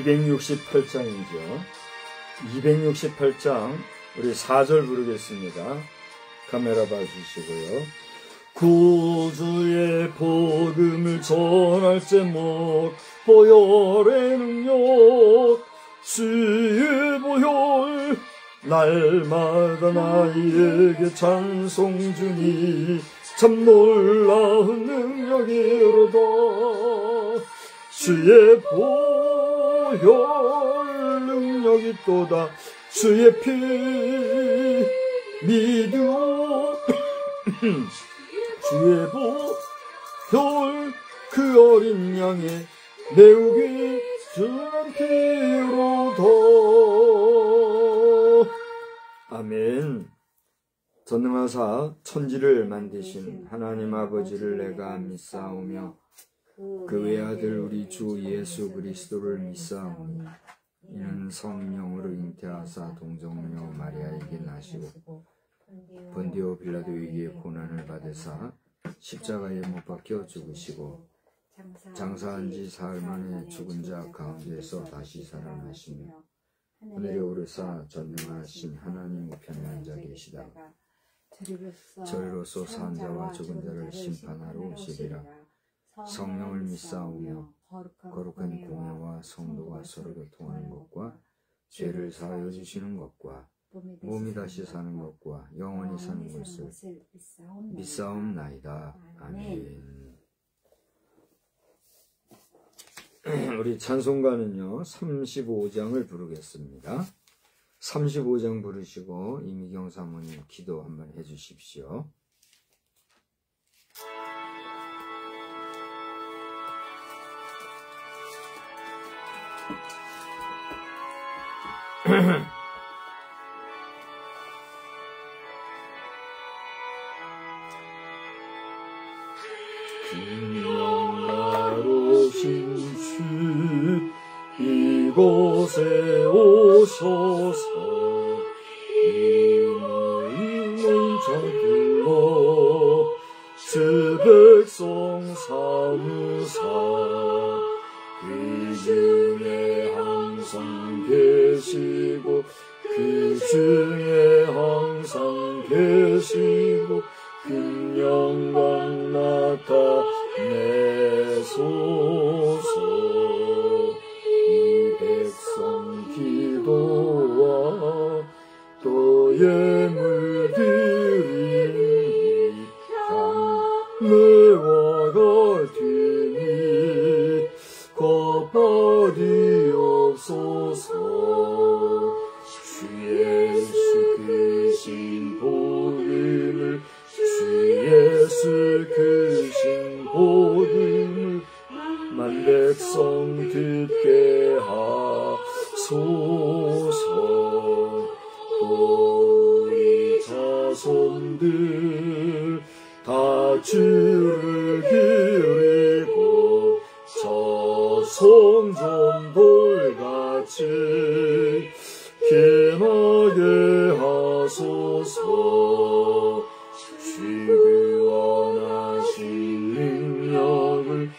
(268장이죠) 268장 우리 4절 부르겠습니다. 카메라 봐주시고요. 구주의 복음을 전할 제목 보혈의 능력 주의 보혈 날마다 나에게 찬송 주니 참 놀라운 능력이로다. 주의 보혈 능력이 또다. 주의 피 믿어 주의 보혈 그 어린 양의 매우기 준 피로다. 아멘. 전능하사 천지를 만드신 하나님 아버지를 내가 믿사오며 그 외아들 우리 주 예수 그리스도를 믿사오니 이는 성령으로 잉태하사 동정녀 마리아에게 나시고 본디오 빌라도에게 고난을 받으사 십자가에 못 박혀 죽으시고 장사한 지 사흘 만에 죽은 자 가운데서 다시 살아나시며 하늘에 오르사 전능하신 하나님 우편에 앉아 계시다. 저리로서 산 자와 죽은 자를 심판하러 오시리라. 성령을 믿사오며 거룩한 공예와 성도가 서로 교통하는 것과 죄를 사하여 주시는 것과 몸이 다시 사는 것과 영원히 사는 것을 믿사옵나이다. 아멘. 우리 찬송가는요 35장을 부르겠습니다. 35장 부르시고 이미경 사모님 기도 한번 해주십시오. 영가로신 주 이곳에 오셔서 이 모임을 저들러 주 백성 삼으사 그 중에 항상 계시고 그 중에 항상 계시고 그 영광 나타내소서. 이 백성 기도와 또 예물 드리니 향내와 같으니 겁발이 없소서. 주 예수 크신 복음을 주 예수 크신 복음을 만 백성 듣게 하소서. 또 우리 자손들 다 주를 기리고 성전돌같이 빛나게 하소서. 주의 원하신 능력을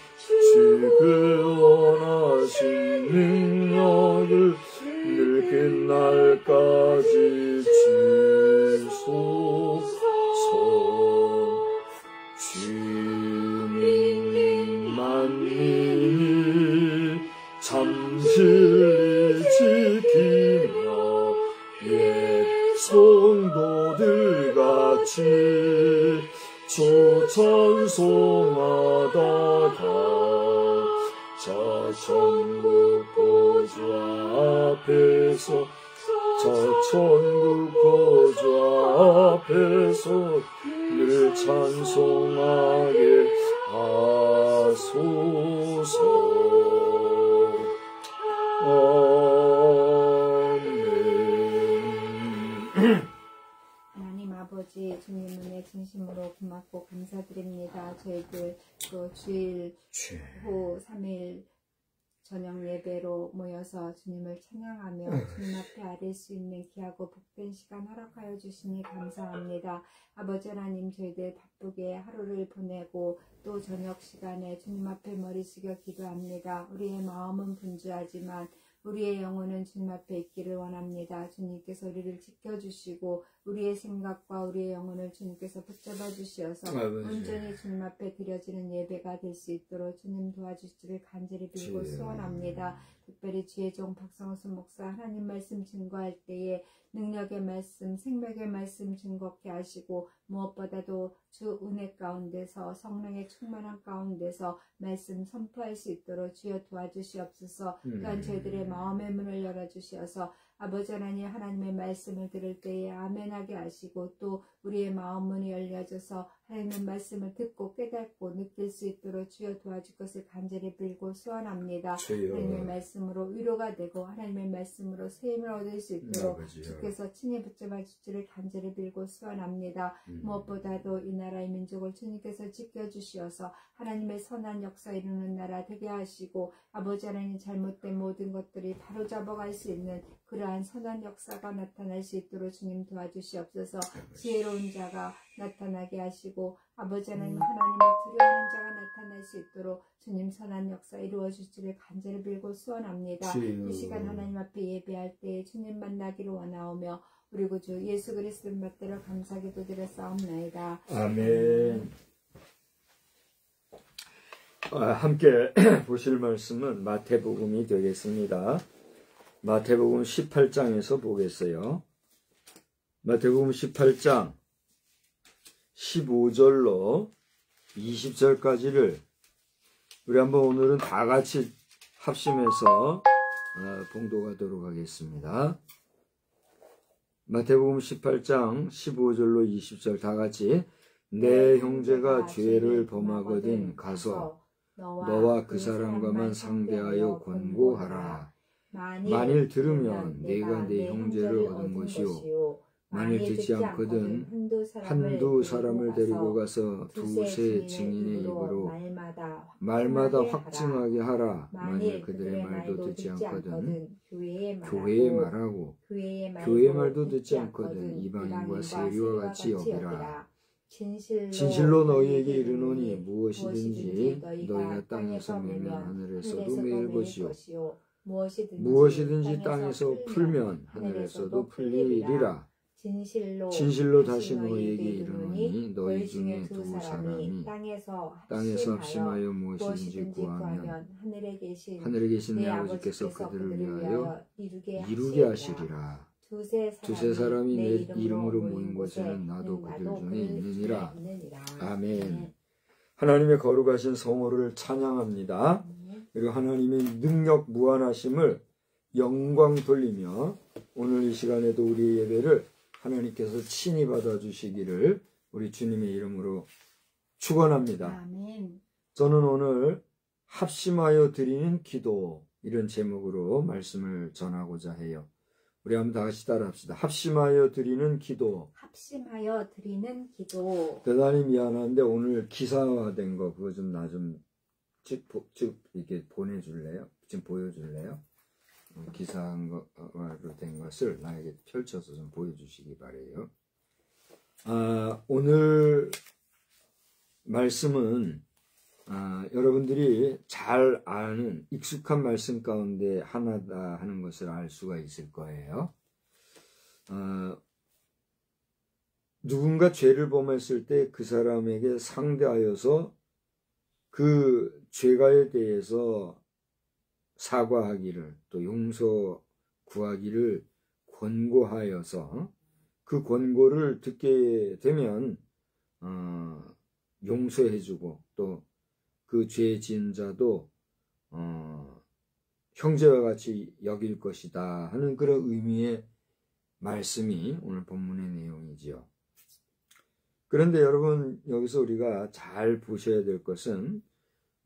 늙은 날까지 주소서. 주님 만민이 참 진리 지키며 옛 성도들 같이 주 찬송하다가 저 천국 보좌 앞에서 늘 찬송하게 하소서. 아멘. 하나님 아버지, 주님 은혜 진심으로 고맙고 감사드립니다. 저희들 또 주일 후 3일 저녁 예배로 모여서 주님을 찬양하며 주님 앞에 아릴 수 있는 귀하고 복된 시간 허락하여 주시니 감사합니다. 아버지 하나님, 저희들 바쁘게 하루를 보내고 또 저녁 시간에 주님 앞에 머리 숙여 기도합니다. 우리의 마음은 분주하지만 우리의 영혼은 주님 앞에 있기를 원합니다. 주님께서 우리를 지켜주시고 우리의 생각과 우리의 영혼을 주님께서 붙잡아 주시어서 온전히 주님 앞에 드려지는 예배가 될 수 있도록 주님 도와주시기를 간절히 빌고 소원합니다. 특별히 주의 종 박성순 목사 하나님 말씀 증거할 때에 능력의 말씀, 생명의 말씀 증거케 하시고 무엇보다도 주 은혜 가운데서 성령의 충만한 가운데서 말씀 선포할 수 있도록 주여 도와주시옵소서. 또한 저희들의 마음의 문을 열어주시어서 아버지 하나님, 하나님의 말씀을 들을 때에 아멘하게 하시고 또 우리의 마음 문이 열려져서 하나님의 말씀을 듣고 깨닫고 느낄 수 있도록 주여 도와줄 것을 간절히 빌고 소원합니다. 하나님의 말씀으로 위로가 되고 하나님의 말씀으로 새 힘을 얻을 수 있도록 주께서 친히 붙잡아 주시기를 간절히 빌고 소원합니다. 무엇보다도 이 나라의 민족을 주님께서 지켜주시어서 하나님의 선한 역사 이루는 나라 되게 하시고 아버지 하나님 잘못된 모든 것들이 바로잡아갈 수 있는 그러한 선한 역사가 나타날 수 있도록 주님 도와주시옵소서. 지혜로운 자가 나타나게 하시고 아버지 하나님, 하나님을 두려워하는 자가 나타날 수 있도록 주님 선한 역사 이루어 주시기를 간절히 빌고 소원합니다. 이 시간 하나님 앞에 예배할 때 주님 만나기를 원하오며 우리 구주 예수 그리스도를 받들어 감사기도 드렸사옵나이다. 아멘. 함께 보실 말씀은 마태복음이 되겠습니다. 마태복음 18장에서 보겠어요. 마태복음 18장 15절로 20절까지를 우리 한번 오늘은 다 같이 합심해서 봉독하도록 하겠습니다. 마태복음 18장 15절로 20절 다 같이. 내 형제가 죄를 범하거든 가서 너와 그 사람과만 상대하여 권고하라. 만일 들으면 내가 내 형제를 얻은 것이요 만일 듣지 않거든 한두 사람을 데리고 가서 두세 증인의 입으로 말마다 확증하게 하라. 만일 그들의 말도 듣지 않거든 교회에 말하고 교회의 말도 듣지 않거든 이방인과 세리와 같이 여기라. 진실로 너희에게 이르노니 무엇이든지 너희가 땅에서 매면 하늘에서도 매일 것이요 무엇이든지 땅에서 풀면 하늘에서도 풀리리라. 진실로 다시 너희에게 이르노니 너희 중에 두 사람이 땅에서 합심하여 무엇이든지 구하면 하늘에 계신 내 아버지께서 그들을 위하여 이루게 하시리라. 두세 사람이 내 이름으로 모인 곳에는 나도 그들 중에 있느니라. 아멘. 하나님의 거룩하신 성호를 찬양합니다. 그리고 하나님의 능력 무한하심을 영광 돌리며 오늘 이 시간에도 우리의 예배를 하나님께서 친히 받아주시기를 우리 주님의 이름으로 축원합니다. 저는 오늘 합심하여 드리는 기도 이런 제목으로 말씀을 전하고자 해요. 우리 한번 다 같이 따라합시다. 합심하여 드리는 기도. 합심하여 드리는 기도. 대단히 미안한데 오늘 기사화된 거 그거 좀 즉 이렇게 보내줄래요? 지금 보여줄래요? 기사로 된 것을 나에게 펼쳐서 좀 보여주시기 바래요. 오늘 말씀은 여러분들이 잘 아는 익숙한 말씀 가운데 하나다 하는 것을 알 수가 있을 거예요. 누군가 죄를 범했을 때 그 사람에게 상대하여서 그 죄가에 대해서 사과하기를 또 용서 구하기를 권고하여서 그 권고를 듣게 되면 용서해주고 또 그 죄 지은 자도 형제와 같이 여길 것이다 하는 그런 의미의 말씀이 오늘 본문의 내용이지요. 그런데 여러분 여기서 우리가 잘 보셔야 될 것은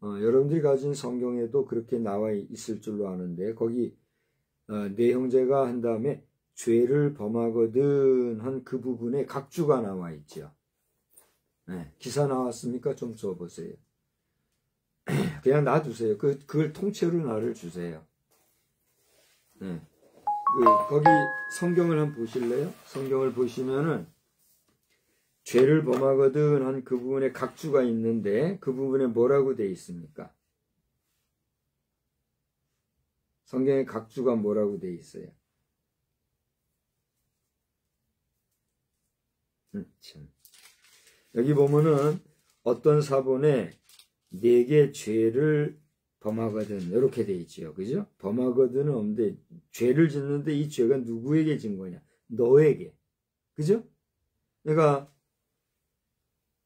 여러분들이 가진 성경에도 그렇게 나와 있을 줄로 아는데 거기 내 형제가 한 다음에 죄를 범하거든 한 그 부분에 각주가 나와 있죠. 네, 기사 나왔습니까? 좀 줘보세요. 그냥 놔두세요. 그걸 통째로 나를 주세요. 네. 거기 성경을 한번 보실래요? 성경을 보시면은 죄를 범하거든 한 그 부분에 각주가 있는데 그 부분에 뭐라고 되어 있습니까? 성경에 각주가 뭐라고 되어 있어요? 참. 여기 보면은 어떤 사본에 내게 죄를 범하거든 이렇게 되어 있지요. 그죠? 범하거든은 없는데 죄를 짓는데 이 죄가 누구에게 진 거냐? 너에게. 그죠? 그러니까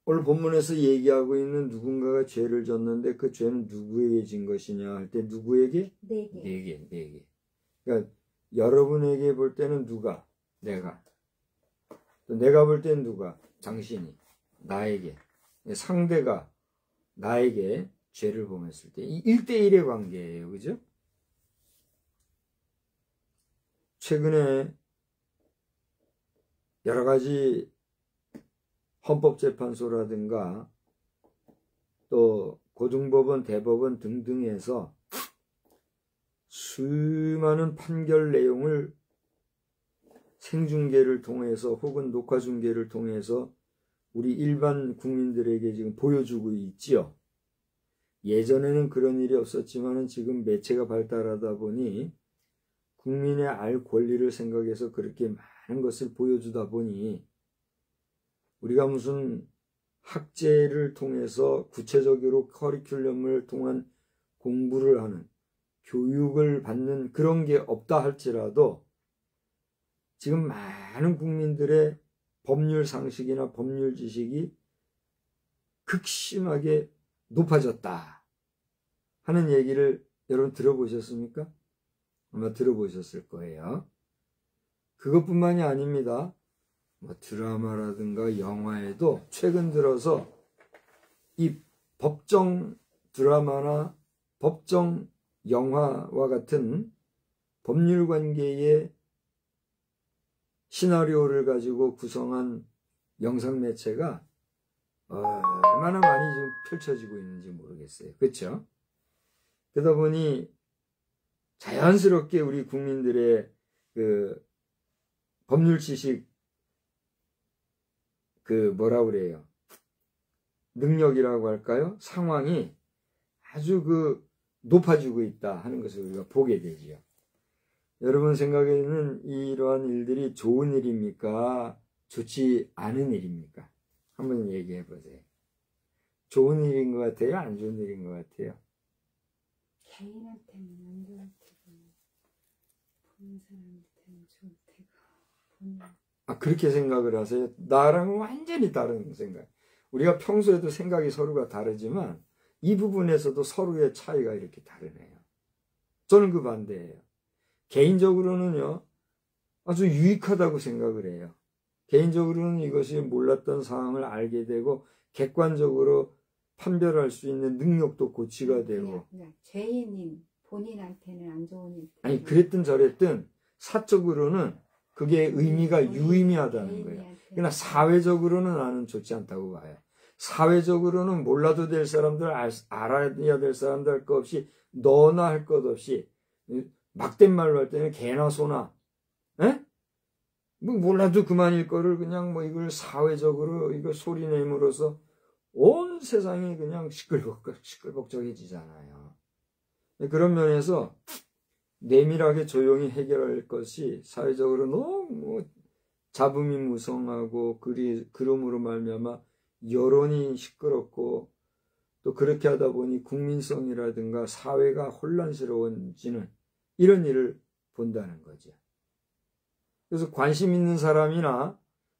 오늘 본문에서 얘기하고 있는 누군가가 죄를 졌는데 그 죄는 누구에게 진 것이냐 할 때 누구에게? 내게. 그러니까 여러분에게 볼 때는 누가? 내가. 또 내가 볼 때는 누가? 당신이. 나에게. 상대가 나에게 죄를 범했을 때 이 1대1의 관계예요. 그죠? 최근에 여러 가지 헌법재판소라든가 또 고등법원, 대법원 등등에서 수많은 판결 내용을 생중계를 통해서 혹은 녹화중계를 통해서 우리 일반 국민들에게 지금 보여주고 있지요. 예전에는 그런 일이 없었지만 지금 매체가 발달하다 보니 국민의 알 권리를 생각해서 그렇게 많은 것을 보여주다 보니 우리가 무슨 학제를 통해서 구체적으로 커리큘럼을 통한 공부를 하는 교육을 받는 그런 게 없다 할지라도 지금 많은 국민들의 법률 상식이나 법률 지식이 극심하게 높아졌다 하는 얘기를 여러분 들어보셨습니까? 아마 들어보셨을 거예요. 그것뿐만이 아닙니다. 드라마라든가 영화에도 최근 들어서 이 법정 드라마나 법정 영화와 같은 법률 관계의 시나리오를 가지고 구성한 영상 매체가 얼마나 많이 지금 펼쳐지고 있는지 모르겠어요. 그렇죠? 그러다 보니 자연스럽게 우리 국민들의 그 법률 지식 뭐라 그래요? 능력이라고 할까요? 상황이 아주 높아지고 있다 하는 것을 우리가 보게 되지요. 여러분 생각에는 이러한 일들이 좋은 일입니까? 좋지 않은 일입니까? 한번 얘기해 보세요. 좋은 일인 것 같아요? 안 좋은 일인 것 같아요? 개인한테는 안 좋을 테고 보는 사람한테는 좋을 테고 그렇게 생각을 하세요? 나랑은 완전히 다른 생각. 우리가 평소에도 생각이 서로가 다르지만 이 부분에서도 서로의 차이가 이렇게 다르네요. 저는 그 반대예요. 개인적으로는요, 아주 유익하다고 생각을 해요. 개인적으로는 이것이 몰랐던 상황을 알게 되고 객관적으로 판별할 수 있는 능력도 고취가 되고. 죄인인 본인한테는 안 좋은 일. 아니 그랬든 저랬든 사적으로는 그게 의미가 유의미하다는 거예요. 그러나 사회적으로는 나는 좋지 않다고 봐요. 사회적으로는 몰라도 될 사람들, 알아야 될 사람들 할 것 없이, 너나 할 것 없이, 막된 말로 할 때는 개나 소나, 에? 뭐 몰라도 그만일 거를 그냥 뭐 이걸 사회적으로 이걸 소리 내므로써 온 세상이 그냥 시끌벅적해지잖아요. 그런 면에서 내밀하게 조용히 해결할 것이 사회적으로 너무 잡음이 무성하고 그럼으로 말미암아 여론이 시끄럽고 또 그렇게 하다 보니 국민성이라든가 사회가 혼란스러워지는 이런 일을 본다는 거죠. 그래서 관심 있는 사람이나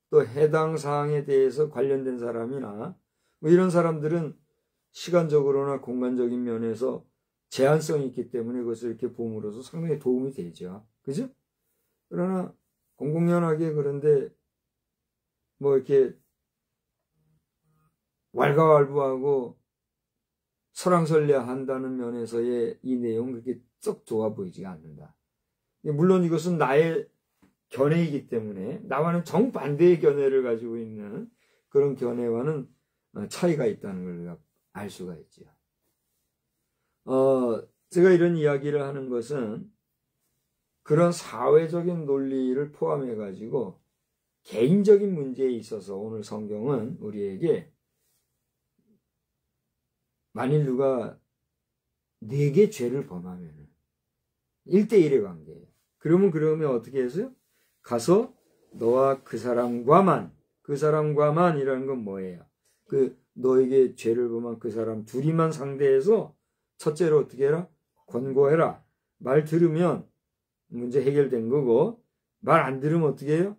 또 해당 사항에 대해서 관련된 사람이나 뭐 이런 사람들은 시간적으로나 공간적인 면에서 제한성이 있기 때문에 그것을 이렇게 봄으로써 상당히 도움이 되죠. 그죠? 그러나 공공연하게 그런데 뭐 이렇게 왈가왈부하고 설왕설래한다는 면에서의 이 내용은 그렇게 썩 좋아 보이지가 않는다. 물론 이것은 나의 견해이기 때문에 나와는 정반대의 견해를 가지고 있는 그런 견해와는 차이가 있다는 걸 우리가 알 수가 있죠. 제가 이런 이야기를 하는 것은 그런 사회적인 논리를 포함해 가지고 개인적인 문제에 있어서 오늘 성경은 우리에게 만일 누가 내게 죄를 범하면 1대1의 관계예요. 그러면 어떻게 해서요? 가서 너와 그 사람과만 이라는 건 뭐예요? 너에게 죄를 범한 그 사람 둘이만 상대해서 첫째로 어떻게 해라? 권고해라. 말 들으면 문제 해결된 거고, 말 안 들으면 어떻게 해요?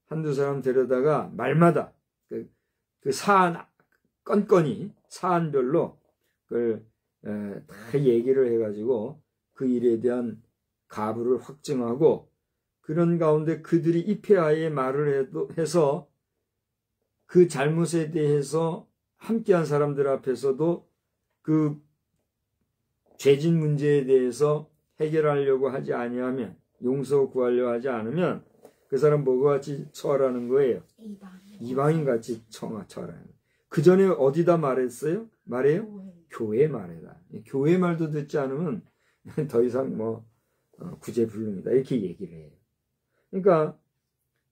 한두 사람 데려다가 말마다 그 사안 건건이 사안별로 그걸 다 얘기를 해가지고 그 일에 대한 가부를 확증하고 그런 가운데 그들이 입회하에 말을 해서 그 잘못에 대해서 함께한 사람들 앞에서도 그 죄진 문제에 대해서 해결하려고 하지 아니하면 용서 구하려고 하지 않으면 그 사람 뭐가 같이 처하라는 거예요? 이방인 같이 처하라는 거예요. 그 전에 어디다 말했어요? 말해요? 교회 말해라. 교회 말도 듣지 않으면 더 이상 구제불능이다 이렇게 얘기를 해요. 그러니까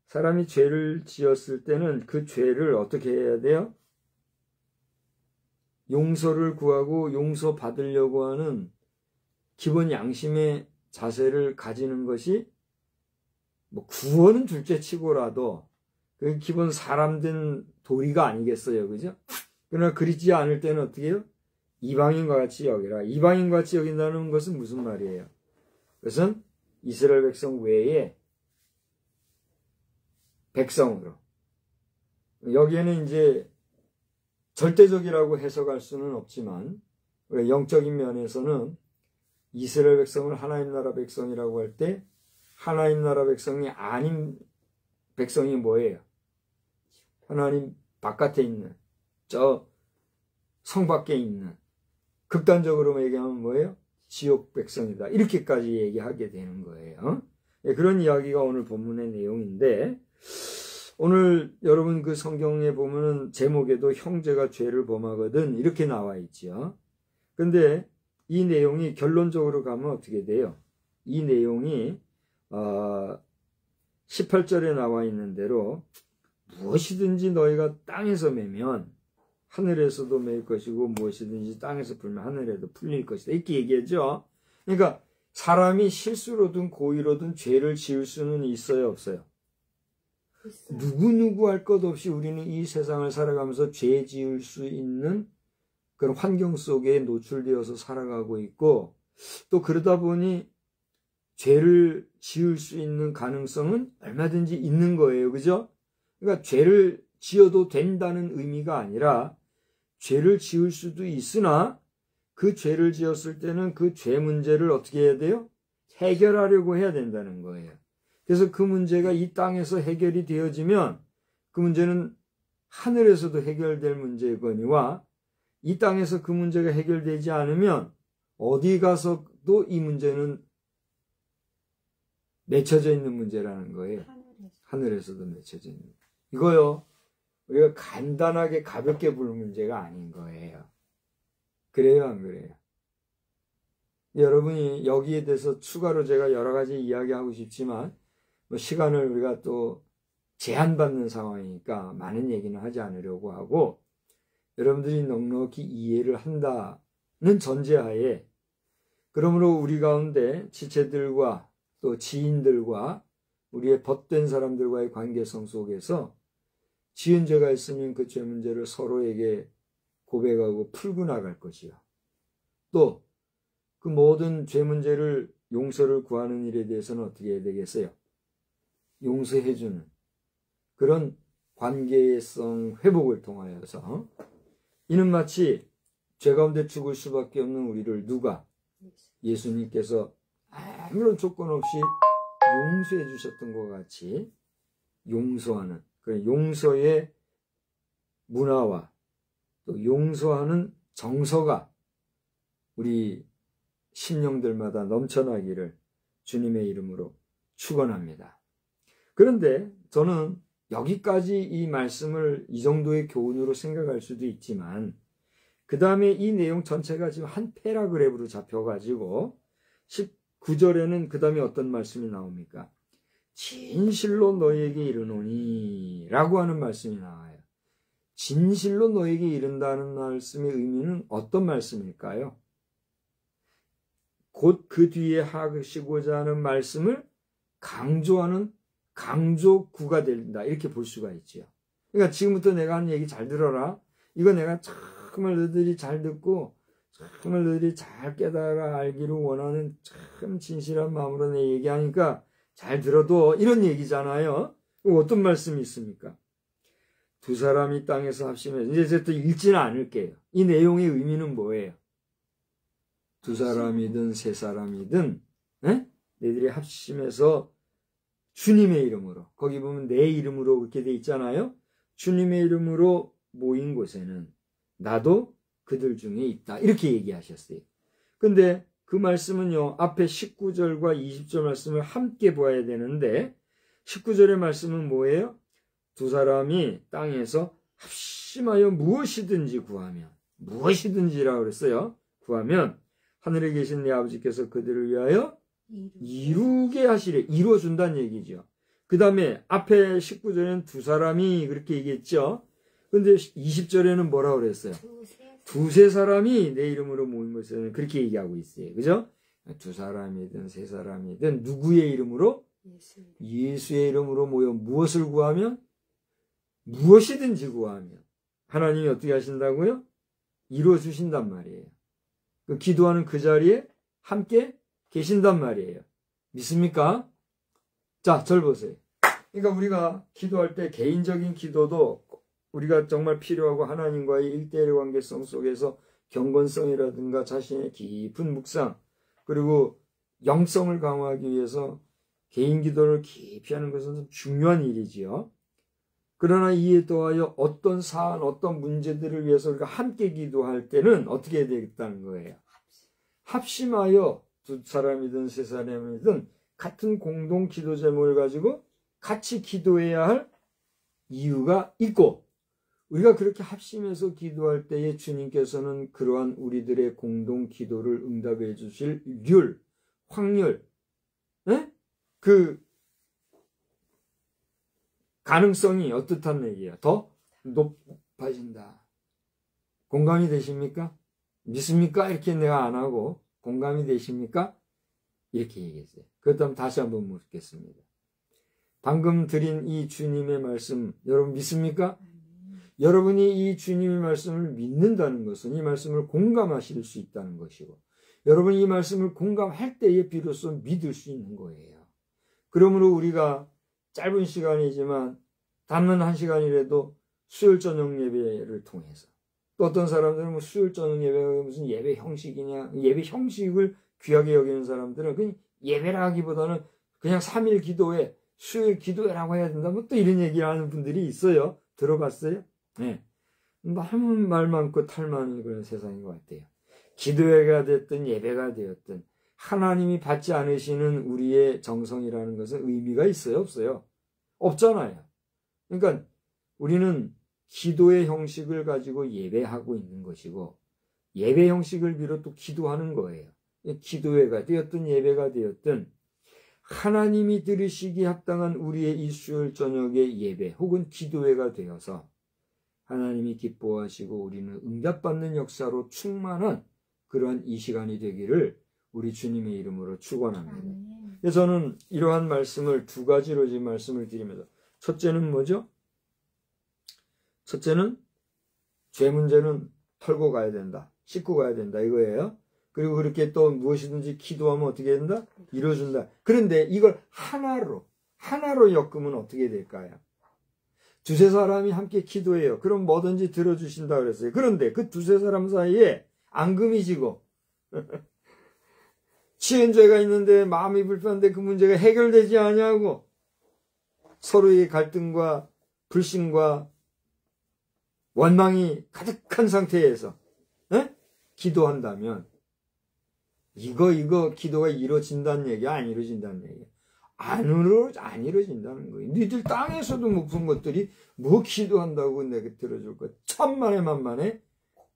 사람이 죄를 지었을 때는 그 죄를 어떻게 해야 돼요? 용서를 구하고 용서받으려고 하는 기본 양심의 자세를 가지는 것이 구원은 둘째 치고라도 그 기본 사람된 도리가 아니겠어요. 그죠? 그러나 그렇지 않을 때는 어떻게 해요? 이방인과 같이 여기라. 이방인과 같이 여긴다는 것은 무슨 말이에요? 그것은 이스라엘 백성 외에 백성으로. 여기에는 이제 절대적이라고 해석할 수는 없지만 영적인 면에서는 이스라엘 백성을 하나님 나라 백성이라고 할 때 하나님 나라 백성이 아닌 백성이 뭐예요? 하나님 바깥에 있는 저 성 밖에 있는 극단적으로 얘기하면 뭐예요? 지옥 백성이다. 이렇게까지 얘기하게 되는 거예요. 그런 이야기가 오늘 본문의 내용인데 오늘 여러분 그 성경에 보면은 제목에도 형제가 죄를 범하거든 이렇게 나와 있죠. 근데 이 내용이 결론적으로 가면 어떻게 돼요? 이 내용이 18절에 나와 있는 대로 무엇이든지 너희가 땅에서 매면 하늘에서도 매일 것이고 무엇이든지 땅에서 풀면 하늘에도 풀릴 것이다. 이렇게 얘기하죠. 그러니까 사람이 실수로든 고의로든 죄를 지을 수는 있어요, 없어요? 누구 할 것 없이 우리는 이 세상을 살아가면서 죄 지을 수 있는 그런 환경 속에 노출되어서 살아가고 있고 또 그러다 보니 죄를 지을 수 있는 가능성은 얼마든지 있는 거예요. 그죠? 그러니까 죄를 지어도 된다는 의미가 아니라 죄를 지을 수도 있으나 그 죄를 지었을 때는 그 죄 문제를 어떻게 해야 돼요? 해결하려고 해야 된다는 거예요. 그래서 그 문제가 이 땅에서 해결이 되어지면 그 문제는 하늘에서도 해결될 문제거니와 이 땅에서 그 문제가 해결되지 않으면 어디 가서도 이 문제는 맺혀져 있는 문제라는 거예요. 하늘에서도 맺혀져 있는. 이거요. 우리가 간단하게 가볍게 볼 문제가 아닌 거예요. 그래요, 안 그래요? 여러분이 여기에 대해서 추가로 제가 여러 가지 이야기하고 싶지만 뭐 시간을 우리가 또 제한받는 상황이니까 많은 얘기는 하지 않으려고 하고, 여러분들이 넉넉히 이해를 한다는 전제하에, 그러므로 우리 가운데 지체들과 또 지인들과 우리의 벗된 사람들과의 관계성 속에서 지은 죄가 있으면 그 죄 문제를 서로에게 고백하고 풀고 나갈 것이요. 또 그 모든 죄 문제를 용서를 구하는 일에 대해서는 어떻게 해야 되겠어요? 용서해주는 그런 관계성 회복을 통하여서, 이는 마치 죄 가운데 죽을 수밖에 없는 우리를 누가? 예수님께서 아무런 조건 없이 용서해 주셨던 것 같이 용서하는, 그 용서의 문화와 또 용서하는 정서가 우리 심령들마다 넘쳐나기를 주님의 이름으로 축원합니다. 그런데 저는 여기까지 이 말씀을 이 정도의 교훈으로 생각할 수도 있지만, 그 다음에 이 내용 전체가 지금 한 패러그래프로 잡혀가지고 19절에는 그 다음에 어떤 말씀이 나옵니까? 진실로 너희에게 이르노니 라고 하는 말씀이 나와요. 진실로 너희에게 이른다는 말씀의 의미는 어떤 말씀일까요? 곧 그 뒤에 하시고자 하는 말씀을 강조하는 강조구가 된다, 이렇게 볼 수가 있죠. 그러니까 지금부터 내가 하는 얘기 잘 들어라. 이거 내가 정말 너희들이 잘 듣고 정말 너희들이 잘 깨달아 알기를 원하는 참 진실한 마음으로 내 얘기하니까 잘 들어도, 이런 얘기잖아요. 어떤 말씀이 있습니까? 두 사람이 땅에서 합심해서, 이제 제가 또 읽지는 않을게요. 이 내용의 의미는 뭐예요? 두 사람이든 세 사람이든 너희들이 합심해서 주님의 이름으로, 거기 보면 내 이름으로 그렇게 돼 있잖아요. 주님의 이름으로 모인 곳에는 나도 그들 중에 있다, 이렇게 얘기하셨어요. 근데 그 말씀은요, 앞에 19절과 20절 말씀을 함께 보아야 되는데, 19절의 말씀은 뭐예요? 두 사람이 땅에서 합심하여 무엇이든지 구하면, 무엇이든지라고 그랬어요. 구하면 하늘에 계신 내 아버지께서 그들을 위하여 이루게 하시래. 이루어준다는 얘기죠. 그 다음에 앞에 19절에는 두 사람이 그렇게 얘기했죠. 근데 20절에는 뭐라고 그랬어요? 두세 사람이 내 이름으로 모인 것에는 그렇게 얘기하고 있어요. 그죠? 두 사람이든 세 사람이든 누구의 이름으로? 예수의 이름으로 모여 무엇을 구하면? 무엇이든지 구하면 하나님이 어떻게 하신다고요? 이루어주신단 말이에요. 그 기도하는 그 자리에 함께 계신단 말이에요. 믿습니까? 자, 절 보세요. 그러니까 우리가 기도할 때 개인적인 기도도 우리가 정말 필요하고, 하나님과의 1대1 관계성 속에서 경건성이라든가 자신의 깊은 묵상, 그리고 영성을 강화하기 위해서 개인 기도를 깊이 하는 것은 중요한 일이지요. 그러나 이에 더하여 어떤 사안, 어떤 문제들을 위해서 우리가 함께 기도할 때는 어떻게 해야 되겠다는 거예요? 합심하여 두 사람이든 세 사람이든 같은 공동 기도 제목을 가지고 같이 기도해야 할 이유가 있고, 우리가 그렇게 합심해서 기도할 때에 주님께서는 그러한 우리들의 공동 기도를 응답해 주실 확률, 그 가능성이 어떻다는 얘기예요? 더 높아진다. 공감이 되십니까? 믿습니까? 이렇게 내가 안 하고 공감이 되십니까? 이렇게 얘기했어요. 그렇다면 다시 한번 묻겠습니다. 방금 드린 이 주님의 말씀 여러분 믿습니까? 여러분이 이 주님의 말씀을 믿는다는 것은 이 말씀을 공감하실 수 있다는 것이고, 여러분이 이 말씀을 공감할 때에 비로소 믿을 수 있는 거예요. 그러므로 우리가 짧은 시간이지만 단문 1시간이라도 수요일 저녁 예배를 통해서, 또 어떤 사람들은 뭐 수요일 저녁 예배가 무슨 예배 형식이냐, 예배 형식을 귀하게 여기는 사람들은 그냥 예배라 하기보다는 그냥 3일 기도회, 수요일 기도회라고 해야 된다, 뭐 또 이런 얘기를 하는 분들이 있어요. 들어봤어요? 네. 너무 말 많고 탈 많은 그런 세상인 것 같아요. 기도회가 됐든 예배가 되었든 하나님이 받지 않으시는 우리의 정성이라는 것은 의미가 있어요? 없어요? 없잖아요. 그러니까 우리는 기도의 형식을 가지고 예배하고 있는 것이고 예배 형식을 빌어 또 기도하는 거예요. 기도회가 되었든 예배가 되었든 하나님이 들으시기 합당한 우리의 이 수요일 저녁의 예배 혹은 기도회가 되어서 하나님이 기뻐하시고 우리는 응답받는 역사로 충만한 그러한 이 시간이 되기를 우리 주님의 이름으로 축원합니다. 그래서 저는 이러한 말씀을 두 가지로 지금 말씀을 드리면서 첫째는 뭐죠? 첫째는 죄 문제는 털고 가야 된다. 씻고 가야 된다 이거예요. 그리고 그렇게 또 무엇이든지 기도하면 어떻게 된다? 이루어준다. 그런데 이걸 하나로 엮으면 어떻게 될까요? 두세 사람이 함께 기도해요. 그럼 뭐든지 들어주신다 그랬어요. 그런데 그 두세 사람 사이에 앙금이 지고 지은 죄가 있는데 마음이 불편한데 그 문제가 해결되지 않냐고 서로의 갈등과 불신과 원망이 가득한 상태에서 기도한다면 이거 기도가 이루어진다는 얘기야? 안 이루어진다는 얘기야? 안 이루어진다는 거예요. 니들 땅에서도 못 푼 것들이 뭐 기도한다고 내가 들어줄 거야? 천만에 만만에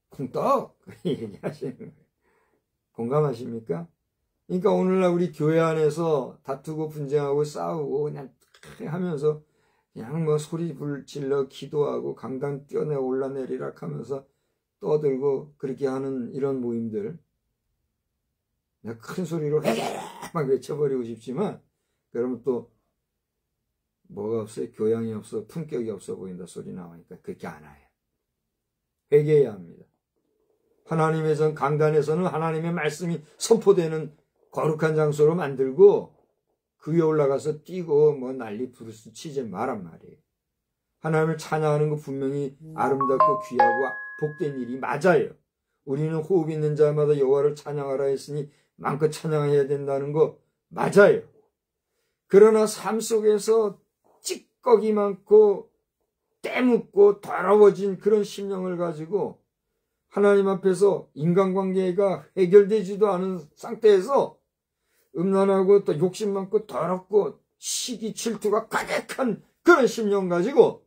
콩떡 얘기하시는 거예요. 공감하십니까? 그러니까 오늘날 우리 교회 안에서 다투고 분쟁하고 싸우고 그냥 하면서 그냥 뭐 소리 질러 기도하고 강당 뛰어내 올라내리락 하면서 떠들고 그렇게 하는 이런 모임들 내가 큰 소리로 막 외쳐버리고 싶지만 그러면 또 뭐가 없어요? 교양이 없어 품격이 없어 보인다 소리 나오니까 그렇게 안 해요. 회개해야 합니다. 하나님의 전 강단에서는 하나님의 말씀이 선포되는 거룩한 장소로 만들고 그 위에 올라가서 뛰고 뭐 난리 부르스 치지 말란 말이에요. 하나님을 찬양하는 거 분명히 아름답고 귀하고 복된 일이 맞아요. 우리는 호흡 있는 자마다 여호와를 찬양하라 했으니 마음껏 찬양해야 된다는 거 맞아요. 그러나 삶 속에서 찌꺼기 많고 때묻고 더러워진 그런 심령을 가지고 하나님 앞에서 인간관계가 해결되지도 않은 상태에서 음란하고 또 욕심 많고 더럽고 시기 질투가 가득한 그런 심령 가지고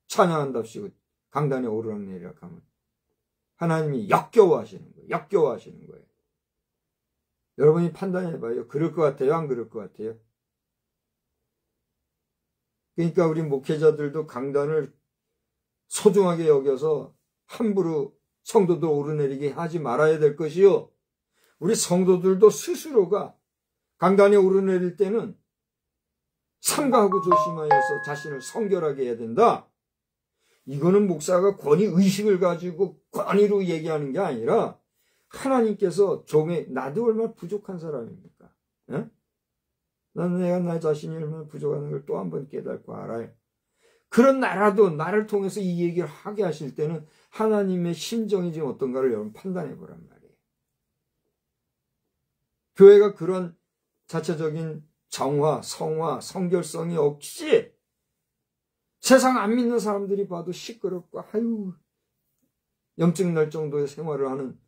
찬양한답시고 강단에 오르락내리락 하면 하나님이 역겨워하시는 거예요. 역겨워하시는 거예요. 여러분이 판단해봐요. 그럴 것 같아요? 안 그럴 것 같아요? 그러니까 우리 목회자들도 강단을 소중하게 여겨서 함부로 성도들 오르내리게 하지 말아야 될 것이요. 우리 성도들도 스스로가 강단에 오르내릴 때는 삼가하고 조심하여서 자신을 성결하게 해야 된다. 이거는 목사가 권위의식을 가지고 권위로 얘기하는 게 아니라 하나님께서 종의 나도 얼마나 부족한 사람입니까? 예? 난 내가 나 자신이 얼마나 부족한 걸 또 한 번 깨닫고 알아요. 그런 나라도 나를 통해서 이 얘기를 하게 하실 때는 하나님의 심정이 지금 어떤가를 여러분 판단해 보란 말이에요. 교회가 그런 자체적인 정화, 성화, 성결성이 없이 세상 안 믿는 사람들이 봐도 시끄럽고 아유 영적 날 정도의 생활을 하는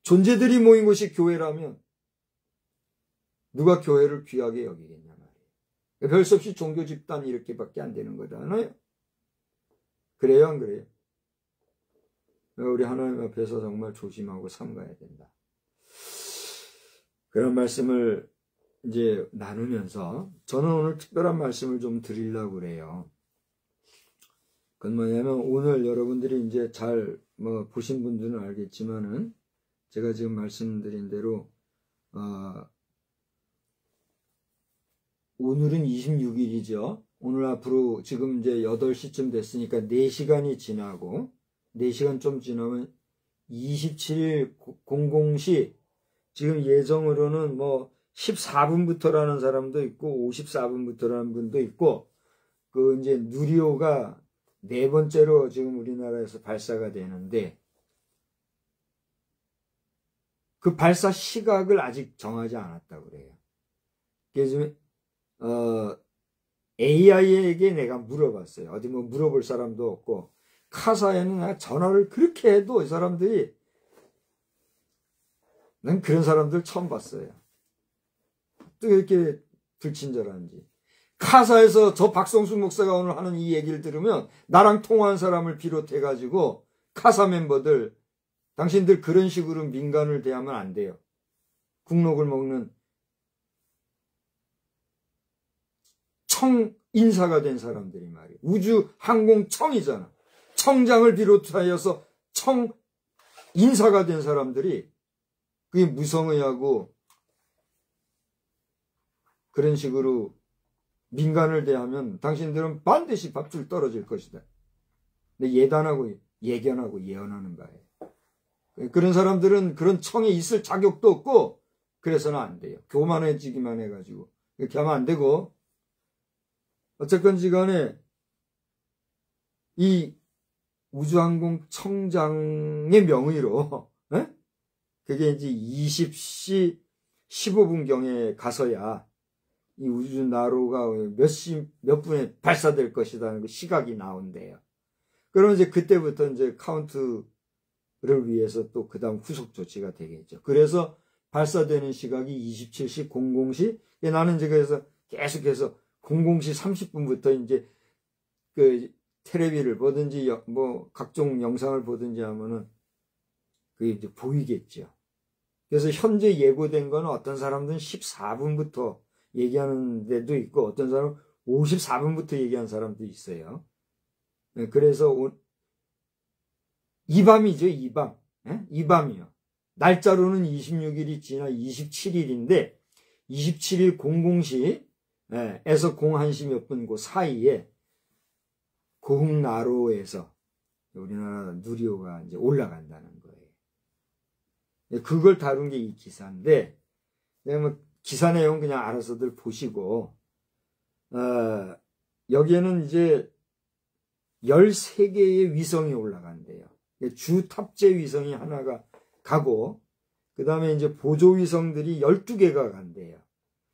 존재들이 모인 곳이 교회라면 누가 교회를 귀하게 여기겠냐 말이에요. 별 수 없이 종교 집단 이렇게밖에 안 되는 거잖아요. 그래요 안 그래요? 우리 하나님 앞에서 정말 조심하고 삼가야 된다. 그런 말씀을 이제 나누면서 저는 오늘 특별한 말씀을 좀 드리려고 그래요. 그건 뭐냐면 오늘 여러분들이 이제 잘 보신 분들은 알겠지만은 제가 지금 말씀드린 대로 오늘은 26일이죠. 오늘 앞으로 지금 이제 8시쯤 됐으니까 4시간이 지나고 4시간 좀 지나면 27일 00시 지금 예정으로는 뭐 14분부터라는 사람도 있고 54분부터라는 분도 있고 그 이제 누리호가 4번째로 지금 우리나라에서 발사가 되는데 그 발사 시각을 아직 정하지 않았다고 그래요. 그래서 AI에게 내가 물어봤어요. 어디 뭐 물어볼 사람도 없고 카사에는 내가 전화를 그렇게 해도 이 사람들이 난 그런 사람들 처음 봤어요. 또 이렇게 불친절한지. 카사에서 저 박성수 목사가 오늘 하는 이 얘기를 들으면 나랑 통화한 사람을 비롯해가지고 카사 멤버들, 당신들 그런 식으로 민간을 대하면 안 돼요. 국록을 먹는 인사가 된 사람들이 말이에요. 우주항공청이잖아. 청장을 비롯하여서 인사가 된 사람들이 그게 무성의하고 그런 식으로 민간을 대하면 당신들은 반드시 밥줄 떨어질 것이다. 근데 예단하고 예견하고 예언하는 거예요. 그런 사람들은 그런 청에 있을 자격도 없고 그래서는 안 돼요. 교만해지기만 해가지고 이렇게 하면 안 되고, 어쨌건지 간에 이 우주항공청장의 명의로 그게 이제 20시 15분경에 가서야 이 우주나로가 몇 분에 발사될 것이라는 그 시각이 나온대요. 그러면 이제 그때부터 이제 카운트를 위해서 또 그 다음 후속 조치가 되겠죠. 그래서 발사되는 시각이 27시 00시, 나는 이제 그래서 계속해서 00시 30분부터 이제 그 텔레비를 보든지 뭐 각종 영상을 보든지 하면은 그게 이제 보이겠죠. 그래서 현재 예고된 거는 어떤 사람들은 14분부터 얘기하는 데도 있고 어떤 사람은 54분부터 얘기한 사람도 있어요. 그래서 이 밤이죠, 이 밤. 이 밤이요. 날짜로는 26일이 지나 27일인데 27일 00시에서 01시 몇 분 그 사이에 고흥나로에서 우리나라 누리호가 이제 올라간다는 거예요. 그걸 다룬 게 이 기사인데, 뭐 기사 내용 그냥 알아서들 보시고, 여기에는 이제 13개의 위성이 올라간대요. 주 탑재 위성이 하나가 가고, 그 다음에 이제 보조 위성들이 12개가 간대요.